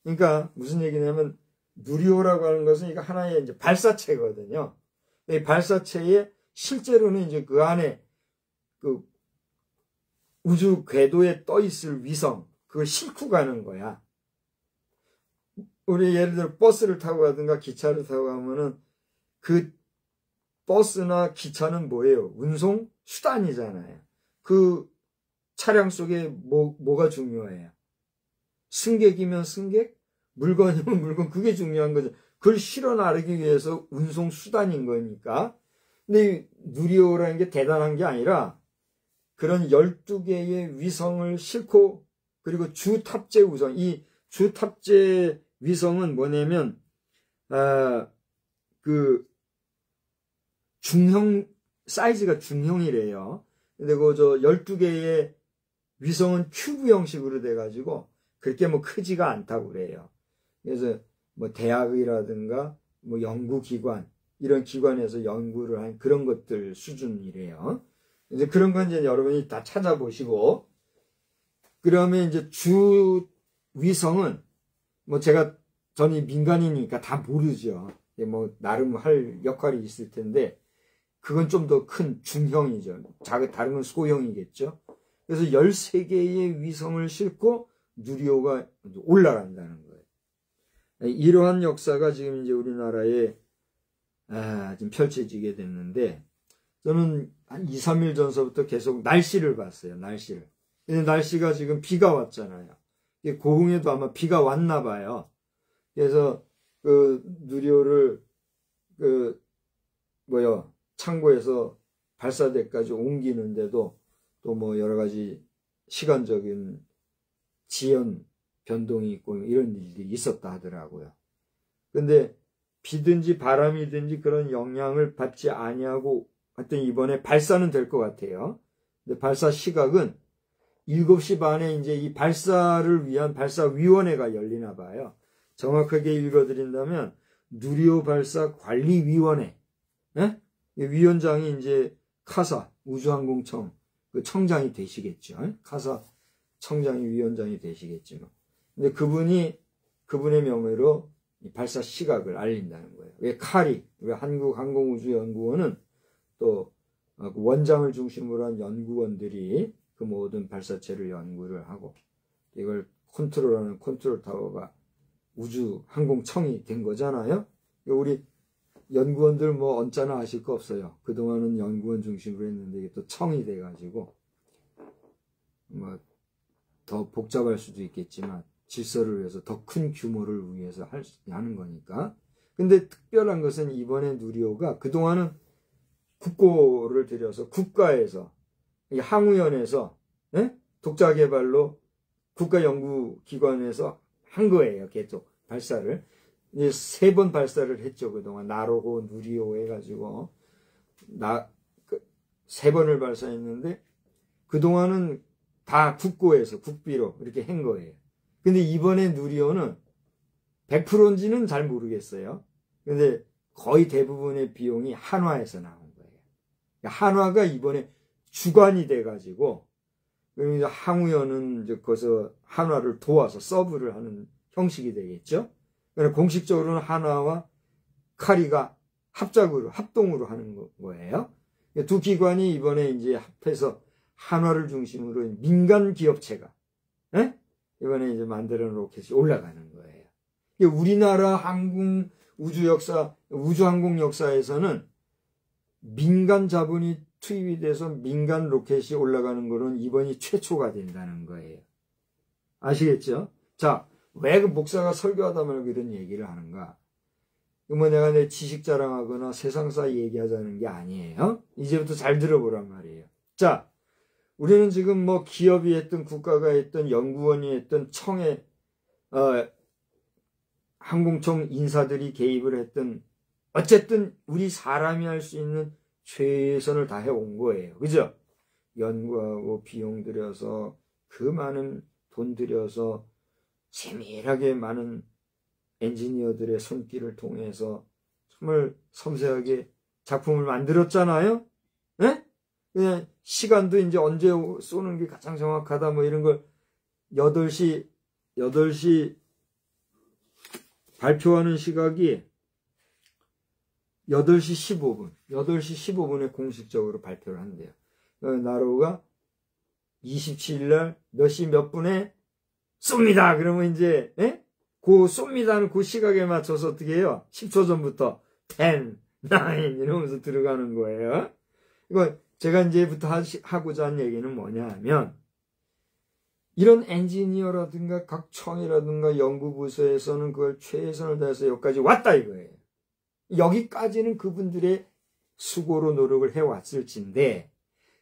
그러니까 무슨 얘기냐면, 누리호라고 하는 것은 이거 하나의 이제 발사체거든요. 이 발사체에 실제로는 이제 그 안에 그 우주 궤도에 떠 있을 위성, 그걸 싣고 가는 거야. 우리 예를 들어 버스를 타고 가든가 기차를 타고 가면은 그 버스나 기차는 뭐예요? 운송 수단이잖아요. 그 차량 속에 뭐가 중요해요? 승객이면 승객, 물건이면 물건, 그게 중요한 거죠. 그걸 실어 나르기 위해서 운송 수단인 거니까. 근데 누리호라는 게 대단한 게 아니라 그런 12개의 위성을 싣고, 그리고 주 탑재 위성, 이 주 탑재 위성은 뭐냐면 그 중형, 사이즈가 중형이래요. 근데 그 12개의 위성은 큐브 형식으로 돼 가지고 그렇게 뭐 크지가 않다고 그래요. 그래서 뭐 대학이라든가 뭐 연구기관, 이런 기관에서 연구를 한 그런 것들 수준이래요. 이제 그런 건 이제 여러분이 다 찾아보시고, 그러면 이제 주 위성은 뭐 저는 민간이니까 다 모르죠. 뭐 나름 할 역할이 있을 텐데, 그건 좀 더 큰 중형이죠. 다른 건 소형이겠죠. 그래서 13개의 위성을 싣고 누리호가 올라간다는 거예요. 이러한 역사가 지금 이제 우리나라에 좀 펼쳐지게 됐는데, 저는 한 2, 3일 전서부터 계속 날씨를 봤어요. 날씨를. 근데 날씨가 지금 비가 왔잖아요. 고흥에도 아마 비가 왔나 봐요. 그래서 그 누리호를 창고에서 발사대까지 옮기는데도 또 뭐 여러 가지 시간적인 지연 변동이 있고 이런 일들이 있었다 하더라고요. 근데 비든지 바람이든지 그런 영향을 받지 아니하고 하여튼 이번에 발사는 될 것 같아요. 근데 발사 시각은 7시 반에 이제 이 발사를 위한 발사위원회가 열리나 봐요. 정확하게 읽어드린다면 누리호 발사 관리위원회, 위원장이 이제 카사 우주항공청 그 청장이 되시겠죠. 카사 청장이 위원장이 되시겠지만, 근데 그분의 명의로 발사 시각을 알린다는 거예요. 왜 카리, 우리 한국항공우주연구원은 또 원장을 중심으로 한 연구원들이 그 모든 발사체를 연구를 하고, 이걸 컨트롤하는 컨트롤 타워가 우주항공청이 된 거잖아요. 우리 연구원들 뭐 언짢아 하실 거 없어요. 그동안은 연구원 중심으로 했는데 이게 또 청이 돼가지고 뭐 더 복잡할 수도 있겠지만 질서를 위해서 더 큰 규모를 위해서 하는 거니까. 근데 특별한 것은 이번에 누리호가 그동안은 국고를 들여서 국가에서 항우연에서 독자 개발로 국가연구기관에서 한 거예요. 계속 발사를. 이제 3번 발사를 했죠. 그동안 나로호, 누리호 해가지고 3번을 발사했는데 그동안은 다 국고에서 국비로 이렇게 한 거예요. 근데 이번에 누리호는 100%인지는 잘 모르겠어요. 근데 거의 대부분의 비용이 한화에서 나온 거예요. 한화가 이번에 주관이 돼가지고 항우연은 이제 거기서 한화를 도와서 서브를 하는 형식이 되겠죠. 공식적으로는 한화와 카리가 합동으로 하는 거예요. 두 기관이 이번에 이제 합해서 한화를 중심으로 민간 기업체가 이번에 이제 만드는 로켓이 올라가는 거예요. 우리나라 우주항공 역사에서는 민간 자본이 투입이 돼서 민간 로켓이 올라가는 거는 이번이 최초가 된다는 거예요. 아시겠죠? 자, 왜 그 목사가 설교하다 말고 이런 얘기를 하는가? 뭐 내가 내 지식 자랑하거나 세상사 얘기하자는 게 아니에요. 이제부터 잘 들어보란 말이에요. 자, 우리는 지금 뭐 기업이 했든 국가가 했든 연구원이 했든 청에 항공청 인사들이 개입을 했든 어쨌든 우리 사람이 할 수 있는 최선을 다해 온 거예요. 그죠? 연구하고 비용 들여서 그 많은 돈 들여서 세밀하게 많은 엔지니어들의 손길을 통해서 정말 섬세하게 작품을 만들었잖아요. 네? 그냥 시간도 이제 언제 쏘는 게 가장 정확하다 뭐 이런 걸 8시 발표하는 시각이 8시 15분에 공식적으로 발표를 한대요. 나로가 27일날 몇 시 몇 분에 쏩니다. 그러면 이제 그 쏩니다는 그 시각에 맞춰서 어떻게 해요? 10초 전부터 10, 9 이러면서 들어가는 거예요. 이거 제가 이제부터 하고자 하는 얘기는 뭐냐 하면 이런 엔지니어라든가 각 청이라든가 연구부서에서는 그걸 최선을 다해서 여기까지 왔다 이거예요. 여기까지는 그분들의 수고로 노력을 해왔을진데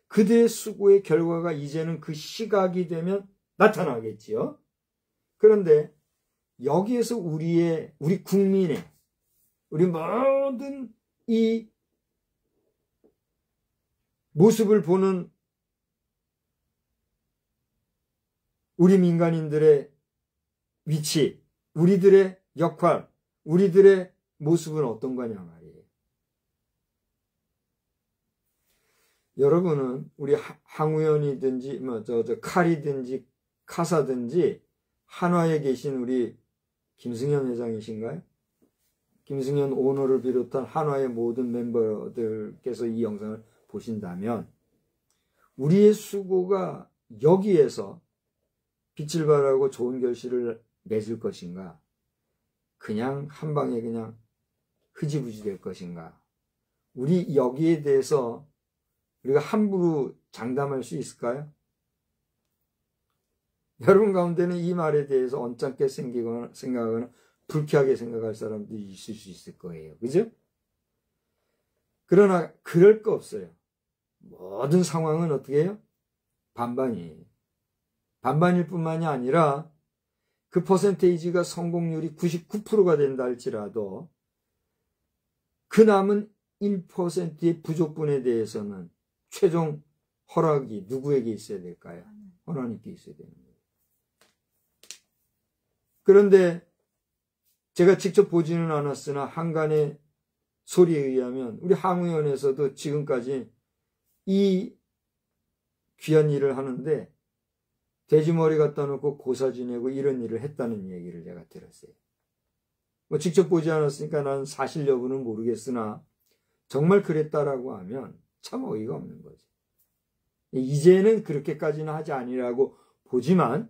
그들의 수고의 결과가 이제는 그 시각이 되면 나타나겠지요. 그런데 여기에서 우리 국민의 우리 모든 이 모습을 보는 우리 민간인들의 위치, 우리들의 역할, 우리들의 모습은 어떤 거냐 말이에요. 여러분은 우리 항우연이든지 칼이든지 카사든지 한화에 계신 우리 김승현 회장이신가요? 김승현 오너를 비롯한 한화의 모든 멤버들께서 이 영상을 보신다면 우리의 수고가 여기에서 빛을 발하고 좋은 결실을 맺을 것인가? 그냥 한 방에 그냥 흐지부지 될 것인가? 우리 여기에 대해서 우리가 함부로 장담할 수 있을까요? 여러분 가운데는 이 말에 대해서 언짢게 생각하거나 불쾌하게 생각할 사람도 있을 수 있을 거예요. 그죠? 그러나 그럴 거 없어요. 모든 상황은 어떻게 해요? 반반이에요. 반반일 뿐만이 아니라 그 퍼센테이지가 성공률이 99%가 된다 할지라도 그 남은 1%의 부족분에 대해서는 최종 허락이 누구에게 있어야 될까요? 하나님께 있어야 되는 거예요. 그런데 제가 직접 보지는 않았으나 한간의 소리에 의하면 우리 항우연에서도 지금까지 이 귀한 일을 하는데 돼지머리 갖다 놓고 고사 지내고 이런 일을 했다는 얘기를 제가 들었어요. 뭐 직접 보지 않았으니까 난 사실 여부는 모르겠으나 정말 그랬다라고 하면 참 어이가 없는 거죠. 이제는 그렇게까지는 하지 아니라고 보지만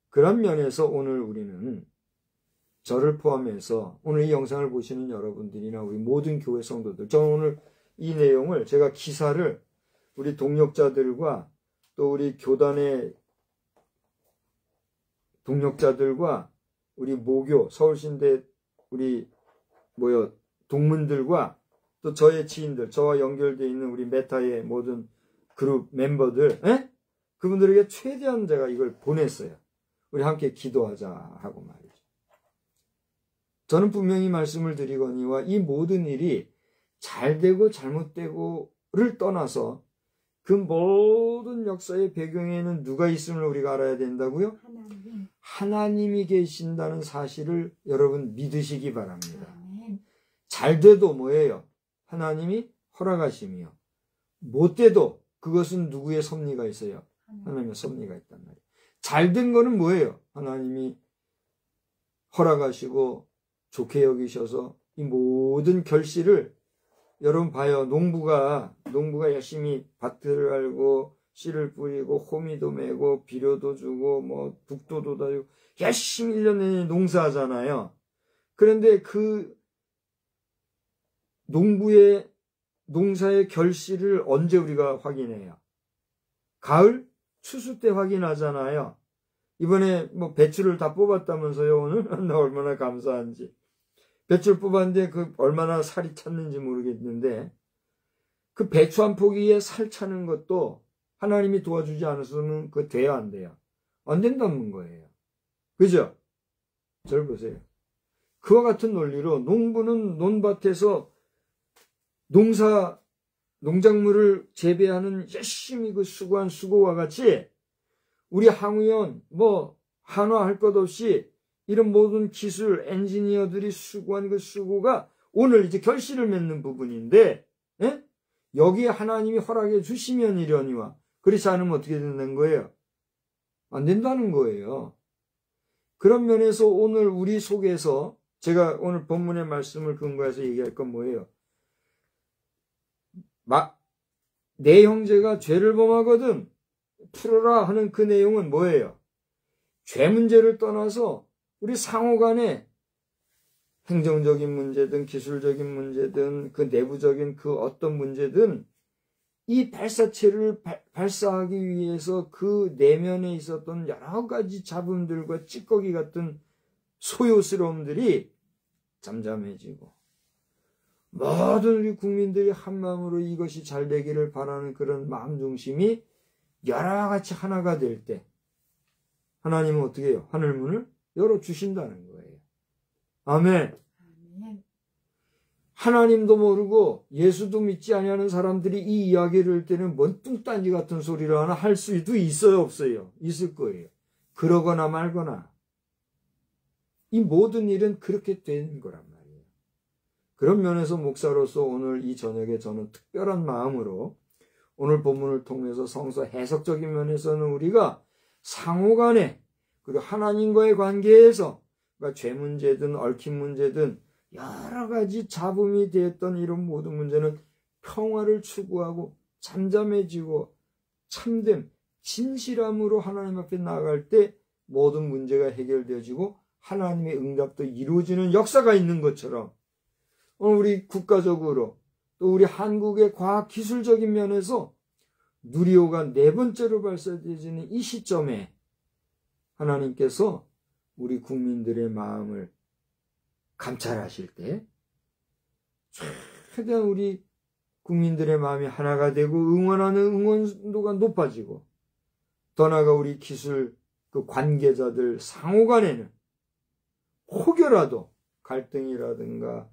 그런 면에서 오늘 우리는 저를 포함해서 오늘 이 영상을 보시는 여러분들이나 우리 모든 교회 성도들, 저는 오늘 이 내용을 제가 기사를 우리 동역자들과 또 우리 교단의 동역자들과 우리 모교, 서울신대 우리 동문들과 또 저의 지인들, 저와 연결되어 있는 우리 메타의 모든 그룹 멤버들, 그분들에게 최대한 제가 이걸 보냈어요. 우리 함께 기도하자 하고 말이죠. 저는 분명히 말씀을 드리거니와 이 모든 일이 잘되고 잘못되고를 떠나서 그 모든 역사의 배경에는 누가 있음을 우리가 알아야 된다고요? 하나님이 계신다는 사실을 여러분 믿으시기 바랍니다. 잘돼도 뭐예요? 하나님이 허락하심이요. 못돼도 그것은 누구의 섭리가 있어요? 하나님의 섭리가 있단 말이에요. 잘된 거는 뭐예요? 하나님이 허락하시고 좋게 여기셔서 이 모든 결실을 여러분 봐요. 농부가 열심히 밭을 갈고 씨를 뿌리고 호미도 메고 비료도 주고 북도도 다주고 열심히 1년 내내 농사하잖아요. 그런데 그 농사의 결실을 언제 우리가 확인해요? 가을? 추수 때 확인하잖아요. 이번에 배추를 다 뽑았다면서요, 오늘? 나 얼마나 감사한지. 배추를 뽑았는데 그 얼마나 살이 찼는지 모르겠는데, 그 배추 한 포기에 살 차는 것도 하나님이 도와주지 않았으면 그거 돼야 안 돼요. 안 된다는 거예요. 그죠? 저를 보세요. 그와 같은 논리로 농부는 논밭에서 농작물을 재배하는 열심히 그 수고한 수고와 같이 우리 항우연 한화 할 것 없이 이런 모든 기술 엔지니어들이 수고한 그 수고가 오늘 이제 결실을 맺는 부분인데 여기에 하나님이 허락해 주시면 이려니와 그렇지 않으면 어떻게 된다는 거예요? 안 된다는 거예요. 그런 면에서 오늘 우리 속에서 제가 오늘 본문의 말씀을 근거해서 얘기할 건 뭐예요? 내 형제가 죄를 범하거든 풀어라 하는 그 내용은 뭐예요? 죄 문제를 떠나서 우리 상호간에 행정적인 문제든 기술적인 문제든 그 내부적인 그 어떤 문제든 이 발사체를 발사하기 위해서 그 내면에 있었던 여러 가지 잡음들과 찌꺼기 같은 소요스러움들이 잠잠해지고 모든 우리 국민들이 한마음으로 이것이 잘 되기를 바라는 그런 마음 중심이 여러 가지 하나가 될 때 하나님은 어떻게 해요? 하늘문을 열어주신다는 거예요. 아멘. 하나님도 모르고 예수도 믿지 아니하는 사람들이 이 이야기를 할 때는 뭔 뚱딴지 같은 소리를 하나 할 수도 있어요? 없어요? 있을 거예요. 그러거나 말거나. 이 모든 일은 그렇게 되는 거란 말이에요. 그런 면에서 목사로서 오늘 이 저녁에 저는 특별한 마음으로 오늘 본문을 통해서 성서 해석적인 면에서는 우리가 상호간에 그리고 하나님과의 관계에서 그러니까 죄 문제든 얽힌 문제든 여러 가지 잡음이 되었던 이런 모든 문제는 평화를 추구하고 잠잠해지고 참됨, 진실함으로 하나님 앞에 나아갈 때 모든 문제가 해결되어지고 하나님의 응답도 이루어지는 역사가 있는 것처럼 오늘 우리 국가적으로 또 우리 한국의 과학기술적인 면에서 누리호가 4번째로 발사되어지는 이 시점에 하나님께서 우리 국민들의 마음을 감찰하실 때 최대한 우리 국민들의 마음이 하나가 되고 응원하는 응원도가 높아지고 더 나아가 우리 기술 그 관계자들 상호간에는 혹여라도 갈등이라든가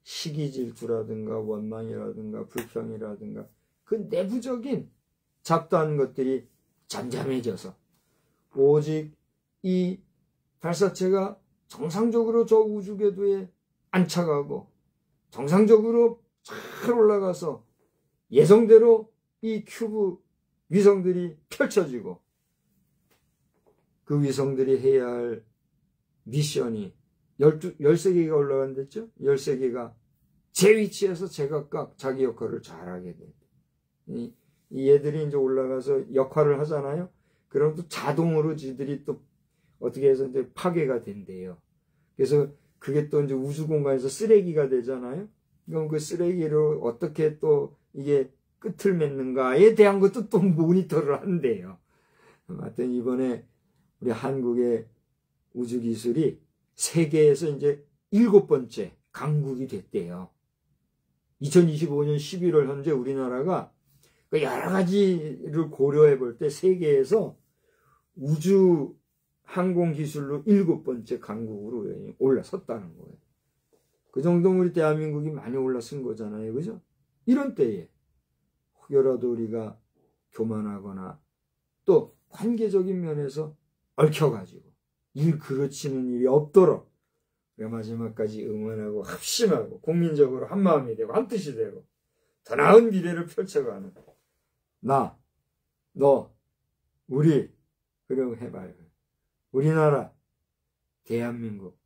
시기 질투라든가 원망이라든가 불평이라든가 그 내부적인 잡다한 것들이 잠잠해져서 오직 이 발사체가 정상적으로 저 우주궤도에 안착하고 정상적으로 잘 올라가서 예정대로 이 큐브 위성들이 펼쳐지고 그 위성들이 해야 할 미션이 13개가 올라간댔죠? 13개가 제 위치에서 제각각 자기 역할을 잘하게 돼요. 이 얘들이 이제 올라가서 역할을 하잖아요? 그럼 또 자동으로 지들이 또 어떻게 해서 이제 파괴가 된대요. 그래서 그게 또 이제 우주 공간에서 쓰레기가 되잖아요. 그럼 그 쓰레기로 어떻게 또 이게 끝을 맺는가에 대한 것도 또 모니터를 한대요. 하여튼 이번에 우리 한국의 우주 기술이 세계에서 이제 7번째 강국이 됐대요. 2025년 11월 현재 우리나라가 여러 가지를 고려해 볼 때 세계에서 우주 항공 기술로 7번째 강국으로 올라섰다는 거예요. 그 정도면 우리 대한민국이 많이 올라선 거잖아요. 그죠? 이런 때에 혹여라도 우리가 교만하거나 또 관계적인 면에서 얽혀가지고 일 그르치는 일이 없도록 우리가 마지막까지 응원하고 합심하고 국민적으로 한마음이 되고 한뜻이 되고 더 나은 미래를 펼쳐가는 나, 너, 우리 그럼 해봐요. 우리나라, 대한민국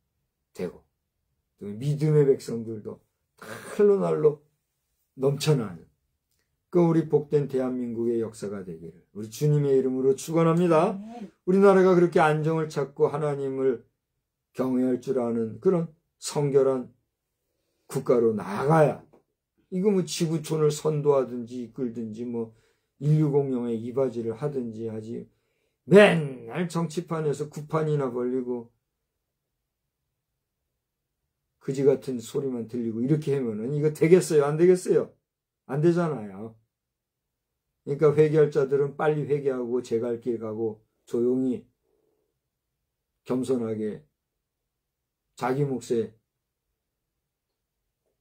되고 또 믿음의 백성들도 날로 날로 넘쳐나는 그 우리 복된 대한민국의 역사가 되기를 우리 주님의 이름으로 축원합니다. 우리나라가 그렇게 안정을 찾고 하나님을 경외할 줄 아는 그런 성결한 국가로 나아가야 이거 뭐 지구촌을 선도하든지 이끌든지 뭐 인류공룡에 이바지를 하든지 하지 맨날 정치판에서 구판이나 벌리고 그지 같은 소리만 들리고 이렇게 하면은 이거 되겠어요? 안 되겠어요? 안 되잖아요. 그러니까 회개할 자들은 빨리 회개하고 제 갈 길 가고 조용히 겸손하게 자기 몫에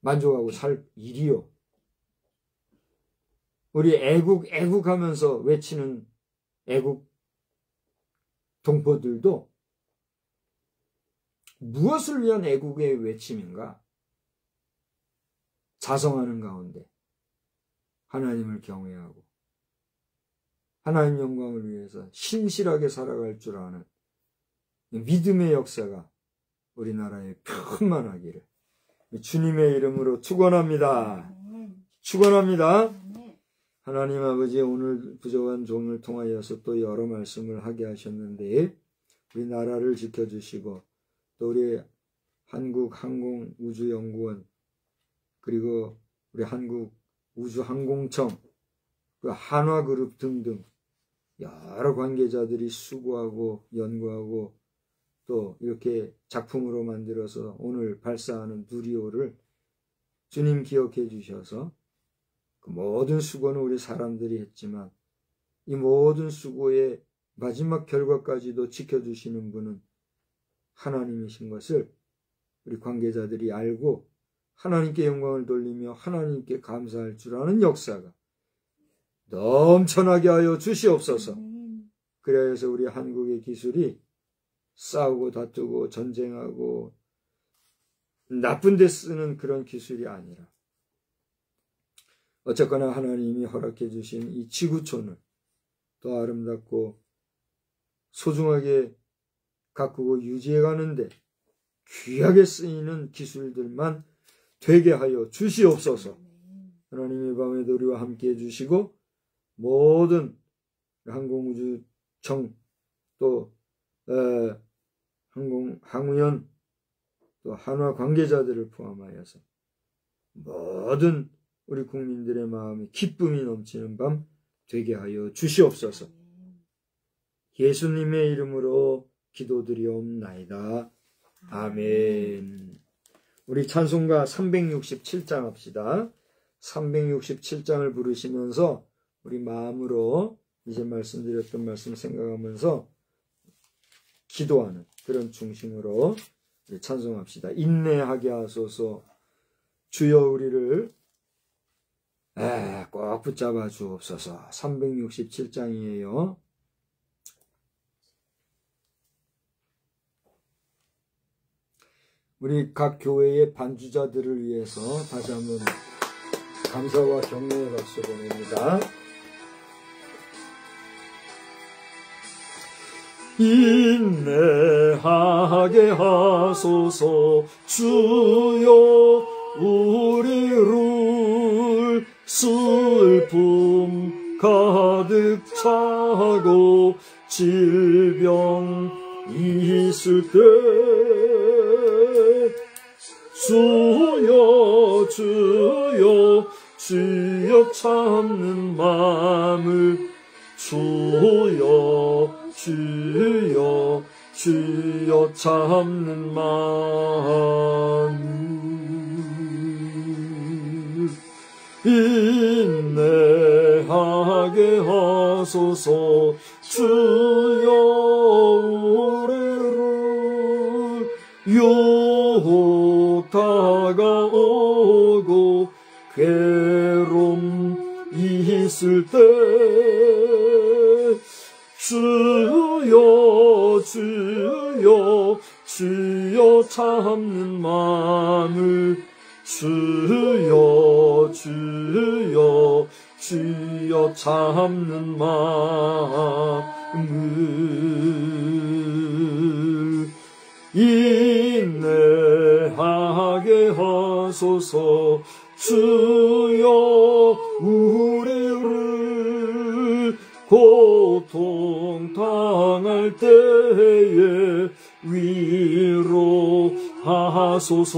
만족하고 살 일이요. 우리 애국하면서 외치는 애국 동포들도 무엇을 위한 애국의 외침인가? 자성하는 가운데 하나님을 경외하고 하나님 영광을 위해서 신실하게 살아갈 줄 아는 믿음의 역사가 우리나라에 편만하기를 주님의 이름으로 축원합니다. 축원합니다. 하나님 아버지 오늘 부족한 종을 통하여서 또 여러 말씀을 하게 하셨는데 우리나라를 지켜주시고 또 우리 한국항공우주연구원 그리고 우리 한국우주항공청 그 한화그룹 등등 여러 관계자들이 수고하고 연구하고 또 이렇게 작품으로 만들어서 오늘 발사하는 누리호를 주님 기억해 주셔서 그 모든 수고는 우리 사람들이 했지만 이 모든 수고의 마지막 결과까지도 지켜주시는 분은 하나님이신 것을 우리 관계자들이 알고 하나님께 영광을 돌리며 하나님께 감사할 줄 아는 역사가 넘쳐나게 하여 주시옵소서. 그래서 우리 한국의 기술이 싸우고 다투고 전쟁하고 나쁜 데 쓰는 그런 기술이 아니라 어쨌거나 하나님이 허락해 주신 이 지구촌을 더 아름답고 소중하게 가꾸고 유지해 가는데 귀하게 쓰이는 기술들만 되게 하여 주시옵소서. 하나님의 밤에도 우리와 함께 해주시고 모든 항공우주청 또 항우연 또 한화 관계자들을 포함하여서 모든 우리 국민들의 마음이 기쁨이 넘치는 밤 되게 하여 주시옵소서. 예수님의 이름으로 기도드리옵나이다. 아멘. 우리 찬송가 367장 합시다. 367장을 부르시면서 우리 마음으로 이제 말씀드렸던 말씀 생각하면서 기도하는 그런 중심으로 우리 찬송합시다. 인내하게 하소서. 주여 우리를 꼭 붙잡아 주옵소서. 367장이에요. 우리 각 교회의 반주자들을 위해서 다시 한번 감사와 격려의 박수 보냅니다. 인내하게 하소서. 주여 우리를 슬픔 가득 차고 질병 있을 때 주여 주여 주여 참는 마음을 주여 주여 주여 참는 마음을 인내하게 하소서. 주여 우리를 유혹 다가오고 괴로움 있을 때 주여 주여 주여 참는 마음을 주여 주여 주여 참는 마음을 인내하게 하소서. 주여 우리를 고통 당할 때에 위로하소서.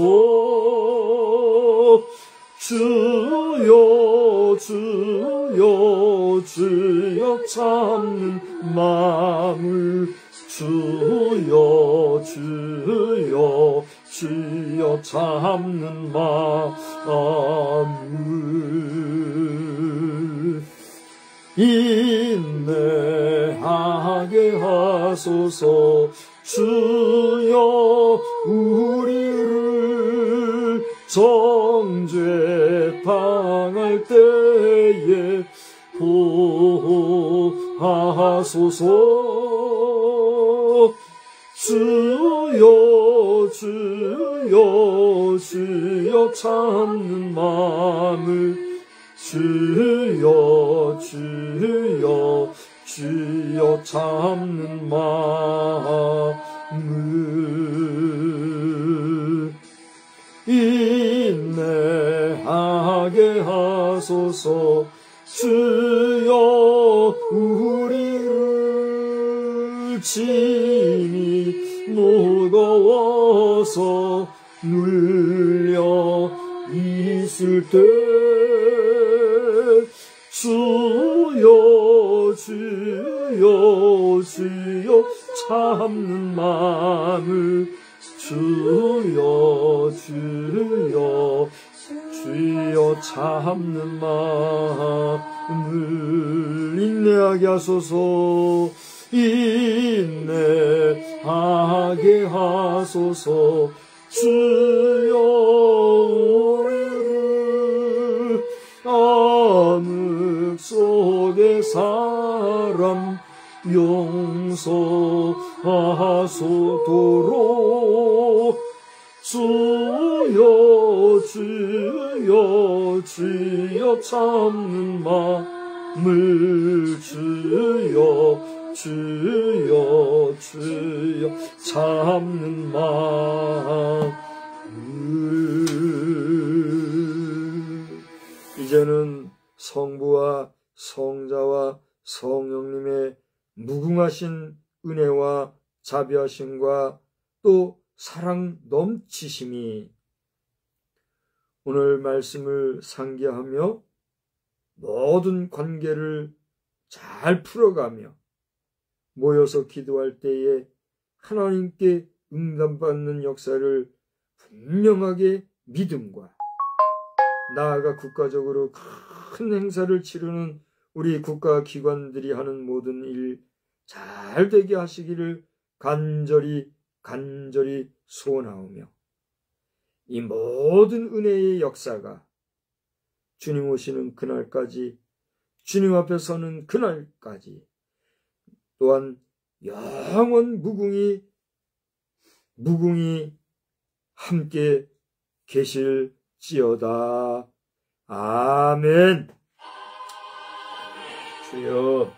주여 주여 주여 참는 마음을 주여 주여 주여 참는 마음을 인내하게 하소서. 주여 우리를 정죄 당할 때에 보호하소서. 주여 주여 주여 참는 마음을 주여 주여 주여 참는 마음을 인내하게 하소서. 주여 우리를 짐이 무거워서 눌려 있을 때 주여 주여 주여 참는 마음을 주여 주여 주여 참는 마음을 인내하게 하소서. 인내하게 하소서. 주여 우리를 암흑 속의 사람 용서하소도록 주여 주여 주여 참는 마음을 주여 주여 주여 참는 마음을 이제는 성부와 성자와 성령님의 무궁하신 은혜와 자비하심과 또 사랑 넘치심이 오늘 말씀을 상기하며 모든 관계를 잘 풀어가며 모여서 기도할 때에 하나님께 응답받는 역사를 분명하게 믿음과 나아가 국가적으로 큰 행사를 치르는 우리 국가기관들이 하는 모든 일 잘 되게 하시기를 간절히 소원하오며 이 모든 은혜의 역사가 주님 오시는 그날까지 주님 앞에 서는 그날까지 또한 영원 무궁히 함께 계실지어다. 아멘. 주여